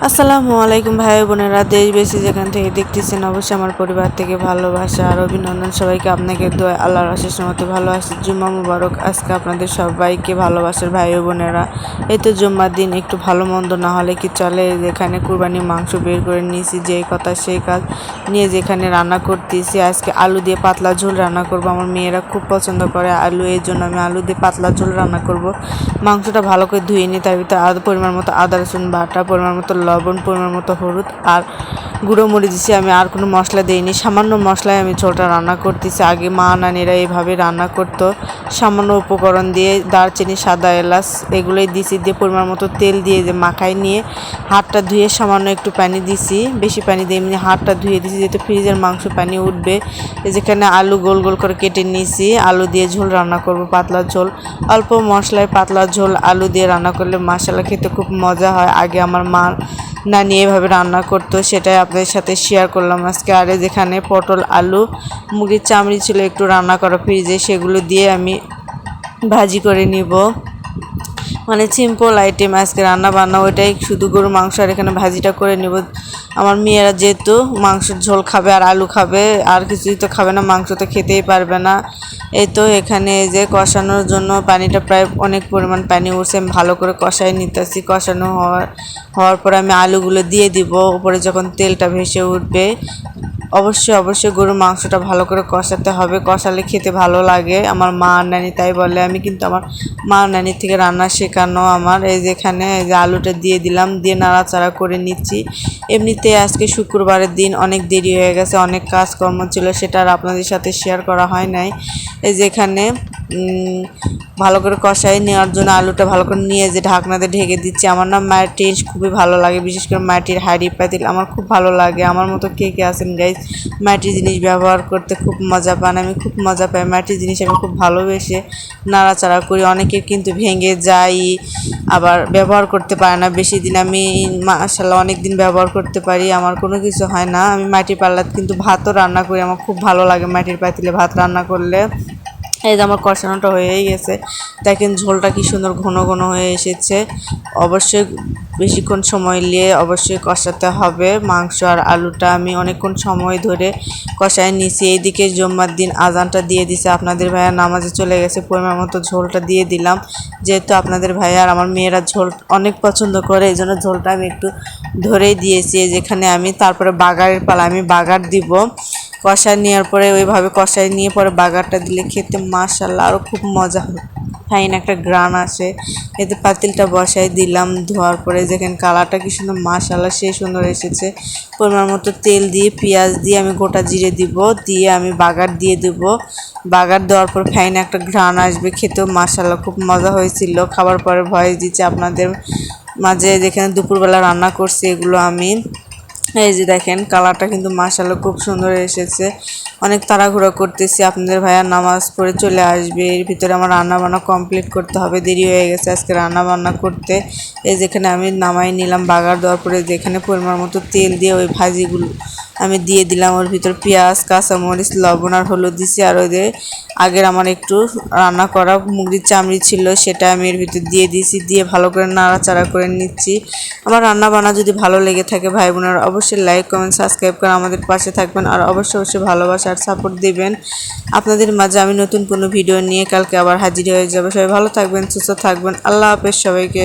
আসসালামু আলাইকুম ভাই বোনেরা, দেশ বেশি যেখান থেকে দেখতেছেন অবশ্যই আমার পরিবার থেকে ভালোবাসা আর অভিনন্দন। সবাইকে আপনাকে দোয়া আল্লাহর আশিস মতো ভালো আছি। জুম্মা মুবারক। আজকে আপনাদের সবাইকে ভালোবাসার ভাই বোনেরা। এই তো জুম্মার দিন, একটু ভালো মন্দ না হলে কি চলে। যেখানে কুরবানির মাংস বের করে নিয়েছি, যেই কথা সেই কাজ নিয়ে যেখানে রান্না করতেছি। আজকে আলু দিয়ে পাতলা ঝোল রান্না করব। আমার মেয়েরা খুব পছন্দ করে আলু, এই জন্য আমি আলু দিয়ে পাতলা ঝোল রান্না করব। মাংসটা ভালো করে ধুয়ে নিই, তার ভিতরে পরিমাণ মতো আদা রসুন বাটা, পরিমাণ মতো লবণ, পরিমাণ মতো হলুদ আর গুঁড়ো মরিচ দিচ্ছি। আমি আর কোনো মশলা দিইনি, সামান্য মশলায় আমি ঝোলটা রান্না করতেছি। আগে মা নানিরা এইভাবে রান্না করতো, সামান্য উপকরণ দিয়ে দারচিনি, সাদা এলাচ এগুলোই দিছি, দিয়ে পরিমাণ মতো তেল দিয়ে যে মাখাই নিয়ে হাতটা ধুয়ে সামান্য একটু পানি দিছি, বেশি পানি দিয়ে এমনি হাতটা ধুয়ে দিছি যেহেতু ফ্রিজের মাংস পানি উঠবে। যেখানে আলু গোল গোল করে কেটে নিয়েছি, আলু দিয়ে ঝোল রান্না করব, পাতলা ঝোল। অল্প মশলায় পাতলা ঝোল আলু দিয়ে রান্না করলে মাশাআল্লাহ খেতে খুব মজা হয়। আগে আমার মা নানি এভাবে রান্না করতো, সেটাই আপনাদের সাথে শেয়ার করলাম আজকে। আর যেখানে পটল আলু মুরগির চামড়ি ছিল একটু রান্না করা ফ্রিজে, সেগুলো দিয়ে আমি ভাজি করে নিব। মানে সিম্পল আইটেম আজকে রান্না বান্না, ওইটাই শুধু গরু মাংস আর এখানে ভাজিটা করে নিব। আমার মেয়েরা যেহেতু মাংসের ঝোল খাবে আর আলু খাবে, আর কিছুই তো খাবে না, মাংস তো খেতেই পারবে না। এই তো এখানে এই যে কষানোর জন্য পানিটা প্রায় অনেক পরিমাণ পানি উঠছে, আমি ভালো করে কষাই নিতেছি। কষানো হওয়ার পর আমি আলুগুলো দিয়ে দিব। উপরে যখন তেলটা ভেসে উঠবে, অবশ্যই গরুর মাংসটা ভালো করে কষাতে হবে, কষালে খেতে ভালো লাগে। আমার মা আর নানি তাই বলে, আমি কিন্তু আমার মা নানির থেকে রান্না শেখানো আমার। এই যেখানে এই যে আলুটা দিয়ে দিলাম, দিয়ে নাড়াচাড়া করে নিচ্ছি। এমনিতে আজকে শুক্রবারের দিন, অনেক দেরি হয়ে গেছে, অনেক কাজকর্ম ছিল, সেটা আর আপনাদের সাথে শেয়ার করা হয় নাই। এই যেখানে ভালো করে কষাই নেওয়ার জন্য আলুটা ভালো করে নিয়ে যে ঢাকনাতে ঢেকে দিচ্ছি। আমার না মায়ের টেস্ট খুবই ভালো লাগে, বিশেষ করে মাটির হাঁড়ি পাতিল আমার খুব ভালো লাগে। আমার মতো কে কে আছেন গাইজ, মাটির জিনিস ব্যবহার করতে খুব মজা পান? আমি খুব মজা পাই, মাটির জিনিস আমি খুব ভালোবেসে নাড়াচাড়া করি। অনেকের কিন্তু ভেঙে যায়, আবার ব্যবহার করতে পারে না বেশি দিন। আমি মাশাআল্লাহ অনেক দিন ব্যবহার করতে পারি, আমার কোনো কিছু হয় না। আমি মাটির পাল্লাতে কিন্তু ভাতও রান্না করি, আমার খুব ভালো লাগে মাটির পাতিলে ভাত রান্না করলে। এই যে আমার কষানোটা হয়েই গেছে, দেখেন ঝোলটা কি সুন্দর ঘন ঘন হয়ে এসেছে। অবশ্যই বেশিক্ষণ সময় নিয়ে অবশ্যই কষাতে হবে মাংস আর আলুটা। আমি অনেকক্ষণ সময় ধরে কষায় নিছি। এইদিকে জুম্মার দিন আজানটা দিয়ে দিছে, আপনাদের ভাইয়া নামাজে চলে গেছে, পরিমাণ মতো ঝোলটা দিয়ে দিলাম। যেহেতু আপনাদের ভাইয়া আর আমার মেয়েরা ঝোল অনেক পছন্দ করে, এই জন্য ঝোলটা আমি একটু ধরেই দিয়েছি। যেখানে আমি তারপরে বাগারের পালা, আমি বাগার দিব। কষায় নেওয়ার পরে ওইভাবে কষায় নিয়ে পরে বাগারটা দিলে খেতে মাশাআল্লাহ আরও খুব মজা হয়, ফাইন একটা গ্রান আসে। এতে পাতিলটা বসাই দিলাম, ধোয়ার পরে যেখানে কালারটা কি সুন্দর মাশাআল্লাহ সেই সুন্দর এসেছে। পরিমাণ মতো তেল দিয়ে পেঁয়াজ দিয়ে আমি গোটা জিরে দিব, দিয়ে আমি বাগার দিয়ে দেব। বাগার দেওয়ার পর ফাইন একটা ঘ্রাণ আসবে, খেতেও মাশাআল্লাহ খুব মজা হয়েছিল। খাবার পরে ভয়েস দিচ্ছে আপনাদের মাঝে, যেখানে দুপুরবেলা রান্না করছি এগুলো আমি। এই যে দেখেন কালারটা কিন্তু মাশাআল্লাহ খুব সুন্দর এসেছে। অনেক তাড়াহুড়ো করতেছি, আপনাদের ভাইয়া নামাজ পড়ে চলে আসবে, এর ভিতরে আমার রান্না বান্না কমপ্লিট করতে হবে, দেরি হয়ে গেছে আজকে রান্না বান্না করতে। এই যেখানে আমি নামাই নিলাম বাগার দেওয়ার পরে, যেখানে পরিমাণ মতো তেল দিয়ে ওই ভাজিগুলো আমি দিয়ে দিলাম। ওর ভিতর পেঁয়াজ, কাঁচামরিচ, লবণ আর হলুদ দিছি। আর ওই যে আগের আমার একটু রান্না করা মুরগির চামড়ি ছিল, সেটা আমি এর ভিতর দিয়ে দিয়েছি, দিয়ে ভালো করে নাড়াচাড়া করে নিচ্ছি। আমার রান্না বান্না যদি ভালো লেগে থাকে ভাই বোনেরা, অবশ্যই লাইক কমেন্ট সাবস্ক্রাইব করে আমাদের পাশে থাকবেন, আর অবশ্যই ভালোবাসা আর সাপোর্ট দিবেন। আপনাদের মাঝে আমি নতুন কোনো ভিডিও নিয়ে কালকে আবার হাজির হয়ে যাবো। সবাই ভালো থাকবেন, সুস্থ থাকবেন। আল্লাহ হাফেজ সবাইকে।